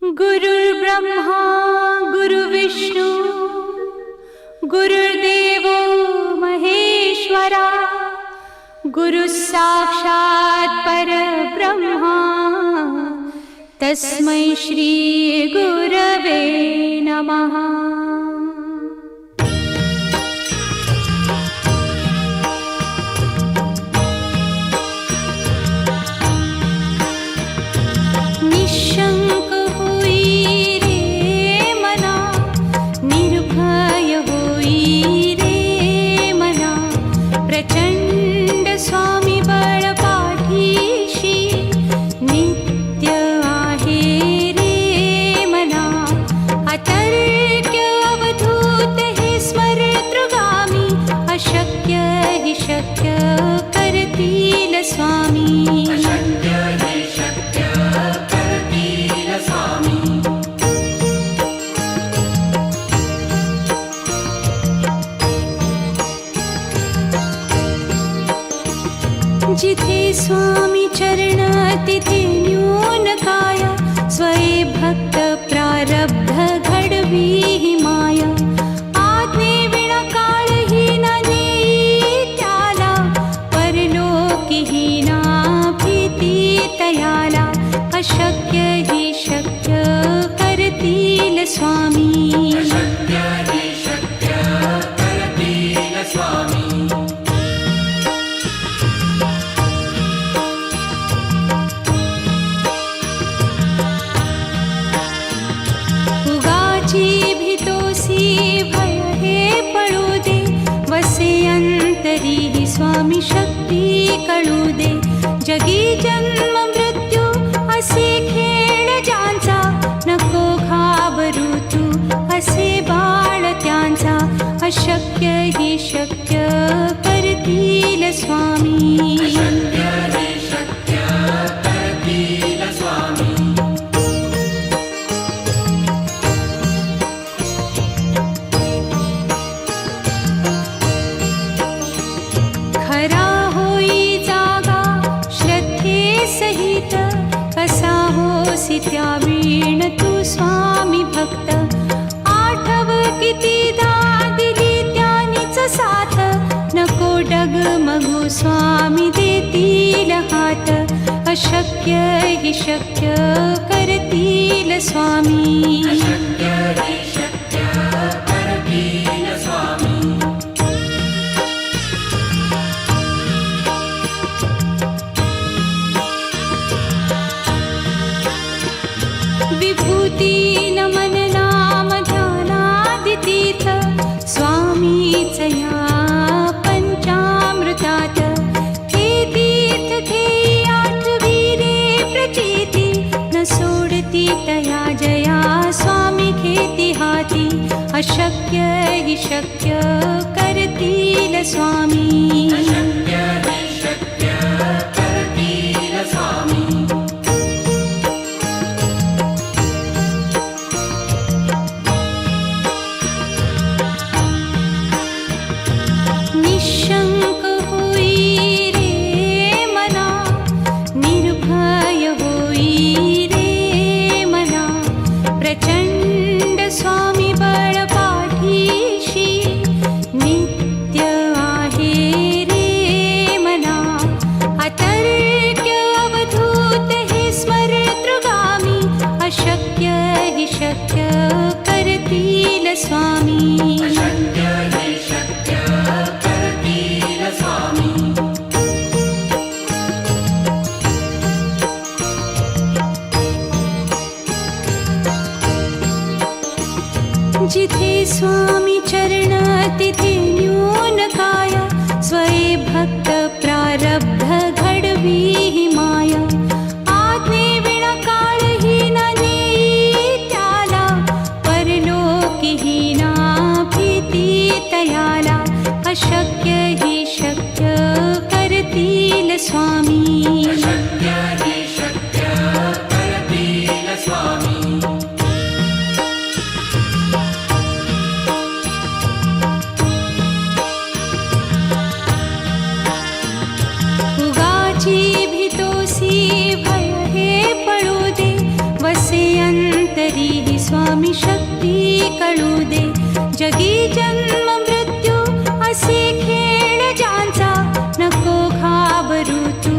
गुरुर्ब्रह्मा गुरुविष्णु गुरुर्देवो महेश्वरा गुरुः साक्षात् परब्रह्मा तस्मै श्री गुरवे नमः। निशंक होई रे मना, निर्भय होई रे मना, प्रचंड स्वामी बळ पाठीशी नित्य आहे रे मना। अतर्क्य अवधूत हे स्मरतृगामी, अशक्य हि शक्य करतील स्वामी। जिथे स्वामी चरण तिथे न्यून काय, स्वये भक्त प्रारब्ध घडवी ही माया। आज्ञे विना काळही न नेई त्याला, परलोकीही ना भीती तयाला। अशक्य हि शक्य करतील स्वामी। अंतरी ही स्वामी शक्ती कळू दे। जगी जन्म मृत्यू असे खेळ ज्यांचा, नको घाबरू तू असे बाळ त्यांचा। अशक्य ही शक्य करतील स्वामी। खरा होई जागा श्रद्धे सहित, कसा होसी त्या वीण तू स्वामी भक्त। आठव कितीदा दिली त्यानीच साथ, नको डगमगू स्वामी देतील हात। अशक्य हि शक्य करतील स्वामी। विभूती नमन नाम ध्यानादितीर्थ, स्वामीच या पंचामृतात। हे तीर्थ घेई आठवी रे प्रचिती, न सोडती तया जया स्वामी घेती हाती। अशक्य हि शक्य करतील स्वामी। निशंक होई रे मना, निर्भय होई रे मना, प्रचंड स्वामी बळ पाठीशी नित्य आहे रे मना। अतर्क्य अवधूत हे स्मरतृगामी, अशक्य हि शक्य करतील स्वामी। जिथे स्वामी चरण तिथे न्यून काय, स्वये भक्त प्रारब्ध घडवी ही माया। आज्ञे विना काळही न नेई त्याला, परलोकीही ना भीती तयाला। अशक्य हि शक्य करतील स्वामी। उगाची भीतोसी भय हे पळू दे, वसे अंत तरीही स्वामी शक्ती कळू दे. जगी जन्म मृत्यू असे खेळ ज्यांचा, नको घाबरू तू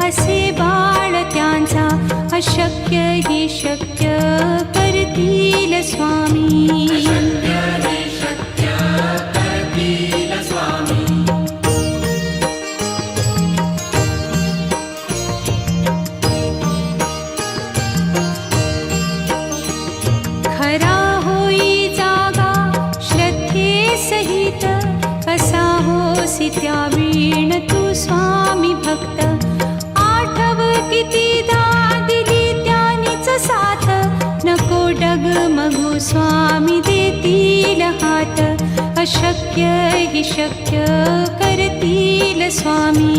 असे बाळ त्यांचा. अशक्य ही शक्य करतील स्वामी. खरा होई जागा श्रद्धे सहित, कसा होसी त्या वीण तू स्वामी भक्त. आठव कितीदा दिली त्यानीच साथ, नको डगमगू स्वामी देतील हात. अशक्य ही शक्य करतील स्वामी.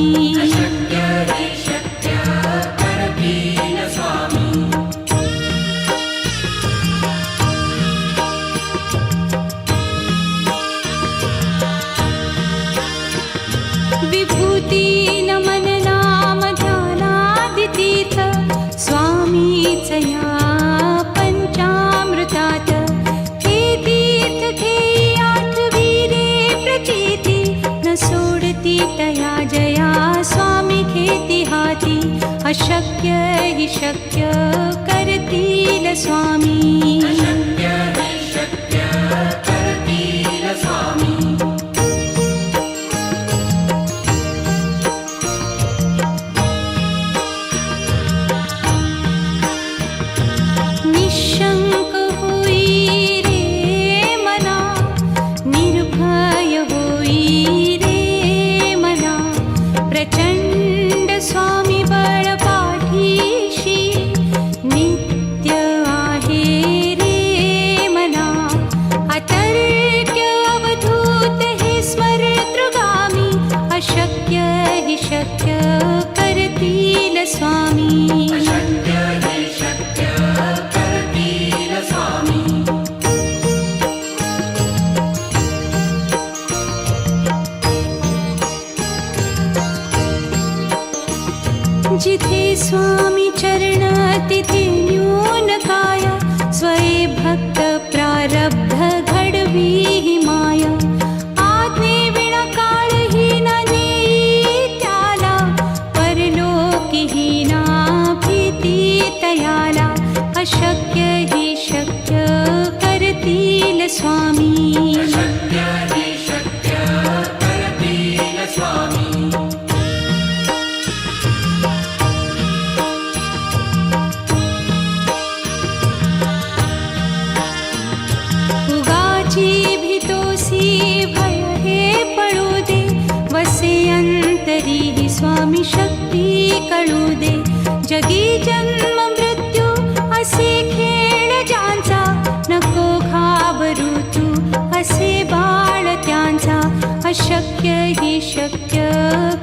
विभूती नमन नाम ध्यानादितीर्थ, स्वामीच या पंचामृतात. हे तीर्थ घेई आठवी रे प्रचिती, न सोडती तया जया स्वामी घेती हाती. अशक्य ही शक्य करतील स्वामी. निशंक होई रे मना, निर्भय होई रे मना. प्रचंड स्वामी बळ पाठीशी, नित्य आहे रे मना. अतर्क्य अवधूत हे स्मरतृगामी, अशक्य ही शक्य करतील स्वामी. जिथे स्वामी चरण तिथे न्यून काया, स्वये भक्त प्रारब्ध घडवी ही माया. आज्ञे विना काळही न नेई त्याला, परलोकी ही ना भीती तयाला. अशक्य ही शक्य करतील स्वामी. भय हे पळू दे, वसे अंतरी ही स्वामी शक्ती कळू दे. जगी जन्म मृत्यू असे खेळ ज्यांचा, नको घाबरू तू असे बाळ त्यांचा. अशक्य ही शक्य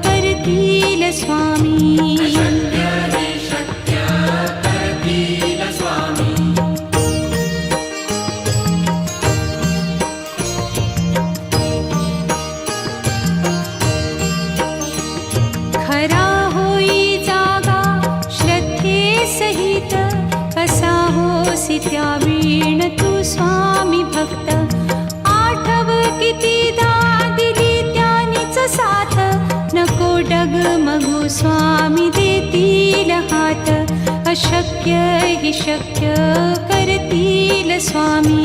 करतील स्वामी. खरा होई जागा श्रद्धे सहित, कसा होसी त्या वीण तू स्वामी भक्त. आठव कितीदा दिली त्यानीच साथ, नको डगमगू स्वामी देतील हात. अशक्य ही शक्य करतील स्वामी.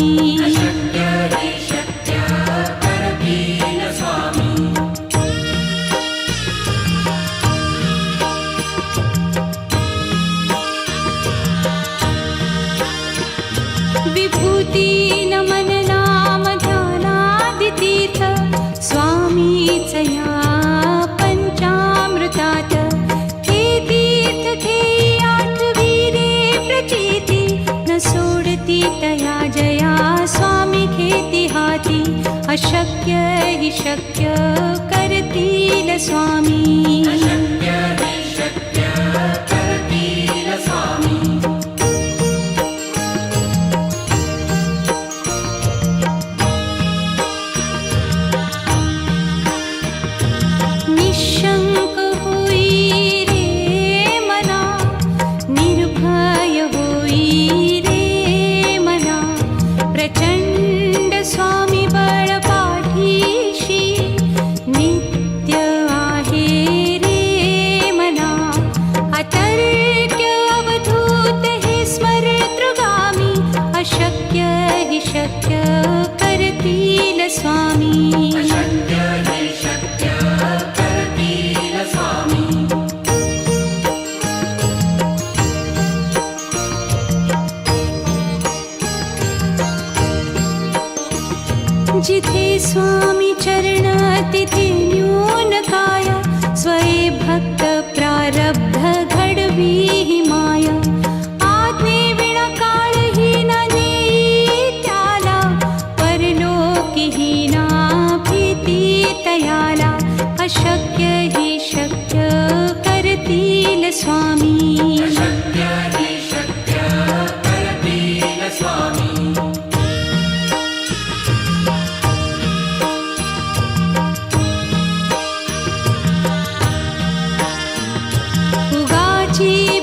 विभूती नमन नाम ध्यानादितीर्थ, स्वामीच या पंचामृतात. हे तीर्थ घेई आठवी रे प्रचिती, न सोडती तया जया स्वामी घेती हाती. अशक्य ही शक्य करतील स्वामी. निशंक होई रे मना, निर्भय होई रे शक्य करतील स्वामी. अशक्य हि शक्य करतील स्वामी. जिथे स्वामी चरण तिथे न्यून काय. स्वये भक्त प्रारब्ध घडवी ही माया. आज्ञे विना काळही न नेई त्याला. परलोकीही ना भीती तयाला. अशक्य हि शक्य करतील स्वामी. अशक्य हि शक्य करतील स्वामी.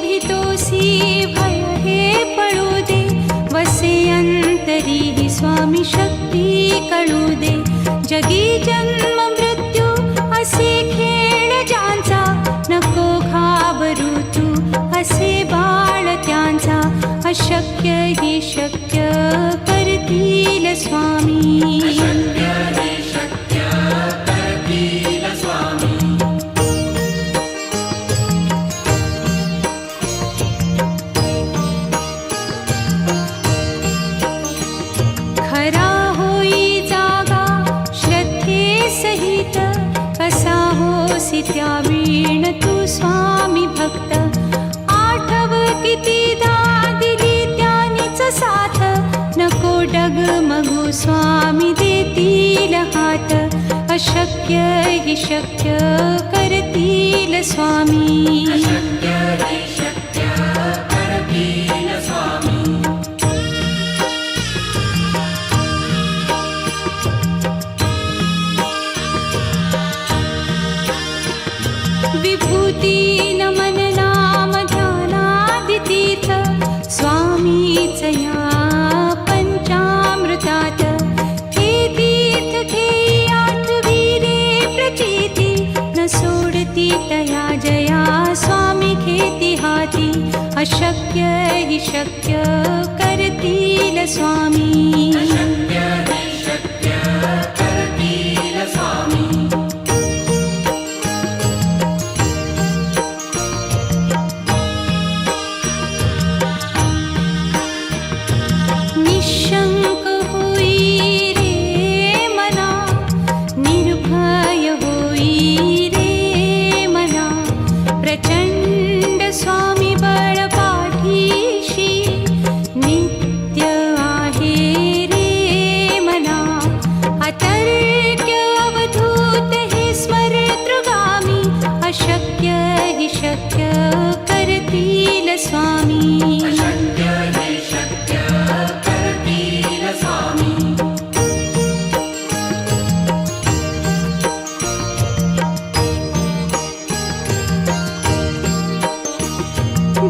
भीतोसी भय हे पळू दे. वसे अंतरी ही स्वामी शक्ती कळू दे. जगी जन्म मृत्यू असे खेळ ज्यांचा. नको घाबरू तू असे बाळ त्यांचा. अशक्य हि शक्य करतील स्वामी. अशक्य हि शक्य करतील स्वामी. खरा होई जागा श्रद्धे सहित. कसा होसी त्या वीण तू स्वामी भक्त. आठव कितीदा दिली त्यानीच साथ. नको डगमगू स्वामी देतील हात. अशक्य हि शक्य करतील स्वामी. अशक्य हि शक्य करतील स्वामी. विभूती नमन नाम ध्यानादितीर्थ. स्वामीच या पंचामृतात. हे तीर्थ घेई आठवी रे प्रचिती. न सोडती तया जया स्वामी घेती हाती. अशक्य हि शक्य करतील स्वामी. अशक्य हि शक्य करतील स्वामी. निशंक होई रे मना. निर्भय होई रे मना. प्रचंड स्वामी बळ पाठीशी. नित्य आहे रे मना. अतर्क्य अवधूत हे स्मरतृगामी. अशक्य हि शक्य करतील स्वामी. अशक्य हि शक्य करतील स्वामी.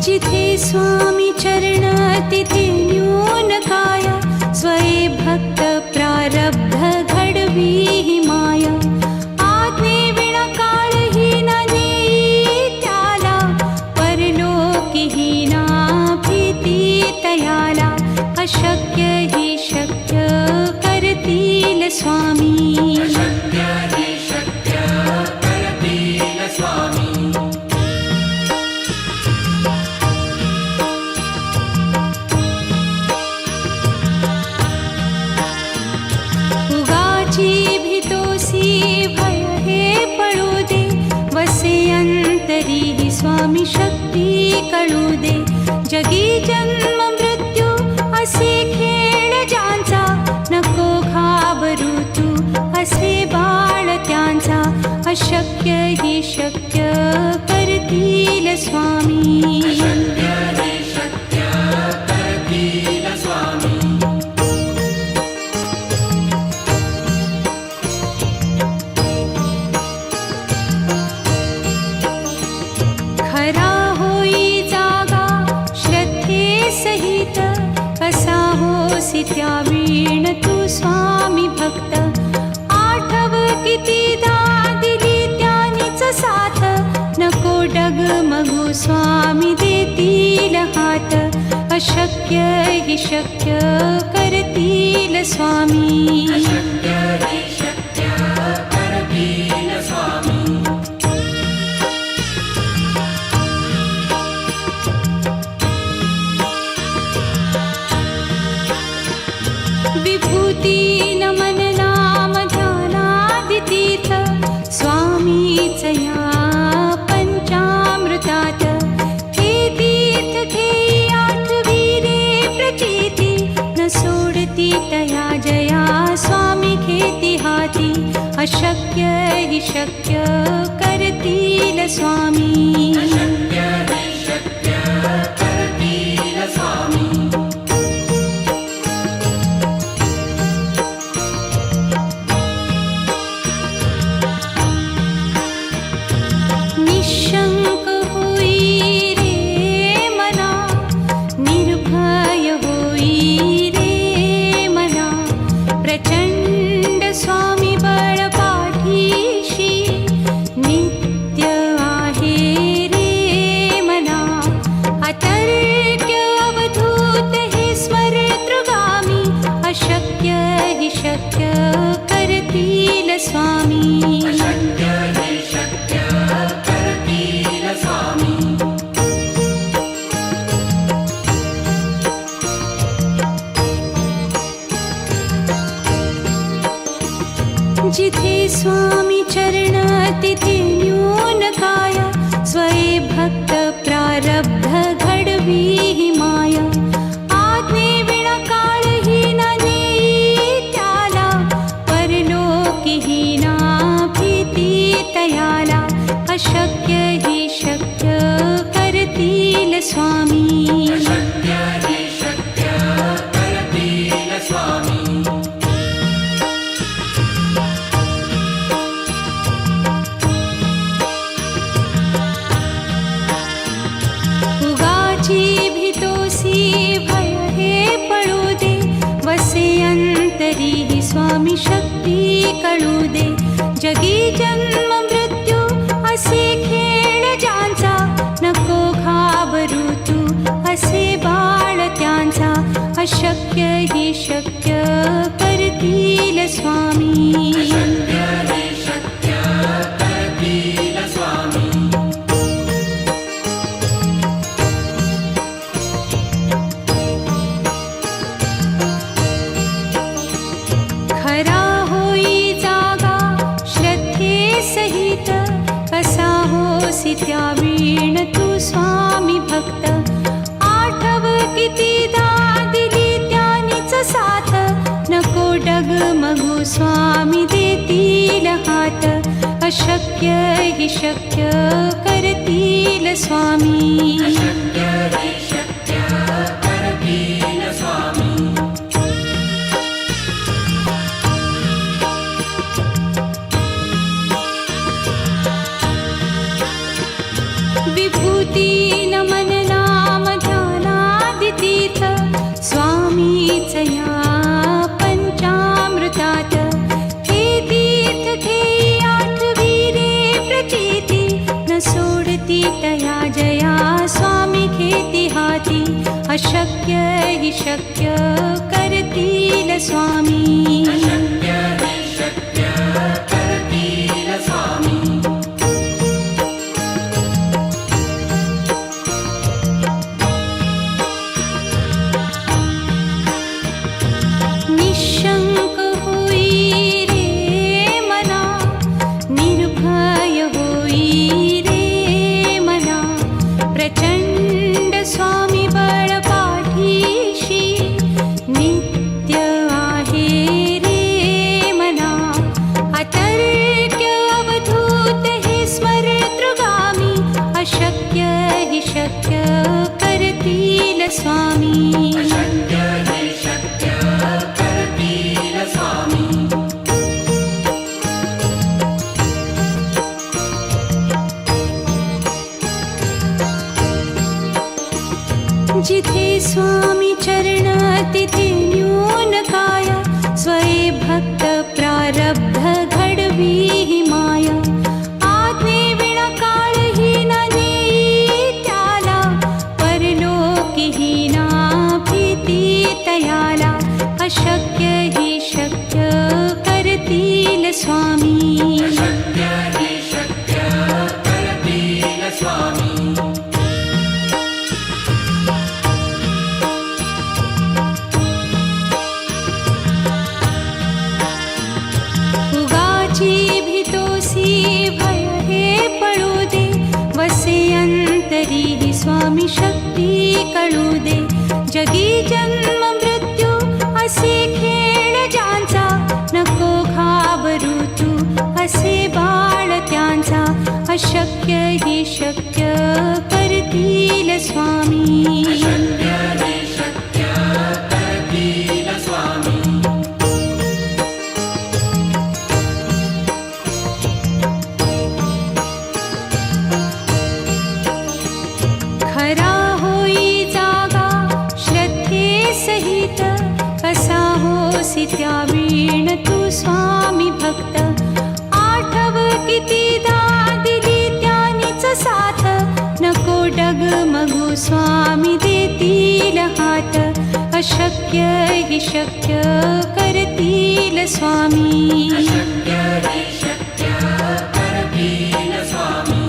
जिथे स्वामी चरण तिथे न्यून काय. स्वये भक्त प्रारब्ध घडवी ही माया. आज्ञे विना काळही न नेई त्याला. परलोकीही ना भीती तयाला. अशक्य हि शक्य करतील स्वामी. अशक्य हि शक्य करतील स्वामी. उगाची भीतोसी भय हे पळू दे. वसे अंतरी ही स्वामी शक्ती कळू दे. जगी जन्म मृत्यू असे खेळ ज्यांचा. नको घाबरू तू असे बाळ त्यांचा. अशक्य हि शक्य करतील स्वामी. अशक्य हि शक्य करतील स्वामी. खरा होई जागा श्रद्धे सहित. कसा होसी त्या वीण तू स्वामी भक्त. आठव कितीदा दिली त्यानीच साथ. नको डगमगू स्वामी देतील हात. अशक्य हि शक्य करतील करतील स्वामी. अशक्य हि शक्य करतील स्वामी. विभूती नमन नाम ध्यानादितीर्थ स्वामीच या पंचामृतात. हे तीर्थ घेई आठविरे प्रचिती न सोडती तया जया स्वामी घेती हाती. अशक्य हि शक्य करतील स्वामी. अशक्य हि शक्य करतील स्वामी. निशंक होई रे मना, निर्भय होई रे मना. प्रचंड स्वामी बळ पाठीशी नित्य आहे रे मना. अतर्क्य अवधूत हे स्मरतृगामी. अशक्य हि शक्य करतील स्वामी. अशक्य हि शक्य करतील स्वामी. जिथे स्वामी चरण तिथे न्यून काय. स्वये भक्त प्रारब्ध घडवी ही माया. आज्ञे विना काळही न नेई त्याला. परलोकीही ना भीती तयाला. अशक्य हि शक्य करतील स्वामी. अशक्य हि शक्य करतील स्वामी. उगाची भीतोसी भय हे पळू दे. वसे अंतरी ही स्वामी शक्ती कळू दे. जगी जन्म मृत्यू असे खेळ ज्यांचा. नको घाबरू तू असे बाळ त्यांचा. अशक्य हि शक्य करतील स्वामी. अशक्य हि शक्य करतील स्वामी. खरा होई जागा श्रद्धे सहित. कसा होसी त्या वीण तू स्वामी भक्त. आठव कितीदा दिली त्यानीच साथ. नको डगमगू स्वामी देतील हात. अशक्य हि शक्य करतील स्वामी. अशक्य हि शक्य करतील स्वामी. विभूती नमन नाम ध्यानादितीर्थ स्वामीच या पंचामृतात. हे तीर्थ घेई आठविरे प्रचिती न सोडती तया जया स्वामी घेती हाती. अशक्य हि शक्य करतील स्वामी. अशक्य हि शक्य करतील स्वामी. निशंक होई रे मना, निर्भय होई रे मना. प्रचंड स्वामी बळ पाठीशी नित्य आहे रे मना. अतर्क्य अवधूत हे स्मरतृगामी. अशक्य हि शक्य करतील स्वामी. अशक्य हि शक्य करतील स्वामी. जिथे स्वामी चरण तिथे न्यून काय. स्वये भक्त प्रारब्ध घडवी ही माया. आज्ञे विना काळही न नेई त्याला. परलोकीही ना भीती तयाला. अशक्य स्वामी शक्ती कळू दे. जगी जन्म मृत्यू असे खेळ ज्यांचा, नको घाबरू तू असे बाळ त्यांचा. अशक्य ही शक्य करतील स्वामी. अशक्य हे शक्य करतील स्वामी. खरा होई जागा श्रद्धे सहित, कसा होसी त्या वीण तू स्वामी भक्त. आठव कितीदा दिली त्यानीच साथ, नको डगमगू स्वामी देतील हात. अशक्य ही शक्य करतील स्वामी. अशक्य हे शक्य करतील स्वामी.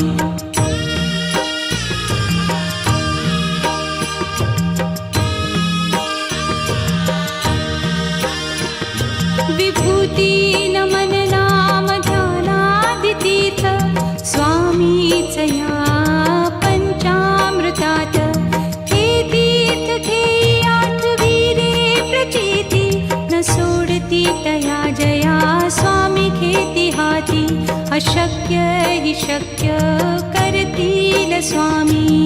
विभूती नमन नाम ध्यानादितीर्थ, स्वामीच या पंचामृतात. हे तीर्थ घेई आठवी रे प्रचिती, न सोडती तया जया स्वामी घेती हाती. अशक्य ही शक्य करतील स्वामी.